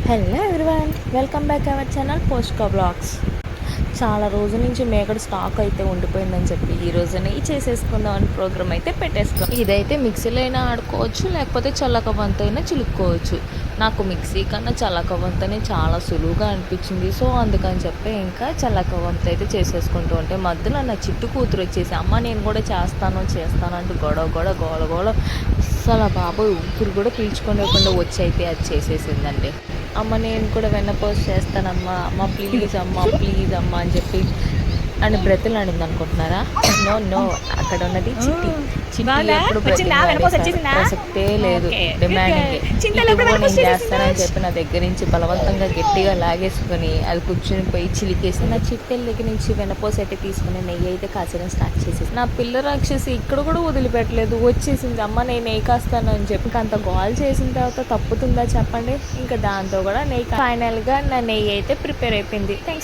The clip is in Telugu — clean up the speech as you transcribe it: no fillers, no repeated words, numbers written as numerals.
Hello everyone, welcome back our channel పోస్ట్కా బ్లాగ్స్. చాలా రోజుల నుంచి మేకడ స్టాక్ అయితే ఉండిపోయిందని చెప్పి ఈ రోజు నెయ్యి చేసేసుకుందాం అని ప్రోగ్రామ్ అయితే పెట్టేసుకున్నాం. ఇదైతే మిక్సీలో అయినా ఆడుకోవచ్చు, లేకపోతే చల్లకవంత అయినా చిలుక్కోవచ్చు. నాకు మిక్సీ కన్నా చల్లకవంతనే చాలా సులువుగా అనిపించింది. సో అందుకని చెప్పి ఇంకా చల్లకవంత అయితే చేసేసుకుంటూ ఉంటే మధ్యలో నా చిట్టు కూతురు వచ్చేసి అమ్మ నేను కూడా చేస్తాను అంటూ గోల అసలు బాబోయ్ ఊపిరి కూడా పీల్చుకోలేకుండా వచ్చి అయితే అది చేసేసిందండి. అమ్మ నేను కూడా వెన్నపోసి చేస్తానమ్మా, ప్లీజ్ అమ్మ అని చెప్పి అని బ్రతిలాడింది అనుకుంటున్నారా? నో అక్కడ ఉన్నది చిట్టి ఎప్పుడు ప్రసక్తే లేదు. డిమాండింగ్ నేను చేస్తానని చెప్పి నా దగ్గర నుంచి బలవంతంగా గట్టిగా లాగేసుకొని అది కూర్చుని పోయి చిలికేసి నా చిట్టెల దగ్గర నుంచి వెనపోసి అయితే తీసుకుని నెయ్యి అయితే కాచడం స్టార్ట్ చేసేసి నా పిల్ల రాక్షసి ఇక్కడ కూడా వదిలిపెట్టలేదు, వచ్చేసింది. అమ్మ నేను నెయ్యి కాస్తాను అని చెప్పి అంత గోల్ చేసిన తర్వాత తప్పుతుందా చెప్పండి? ఇంకా దాంతో కూడా నెయ్యి ఫైనల్గా నా నెయ్యి అయితే ప్రిపేర్ అయిపోయింది. థ్యాంక్స్.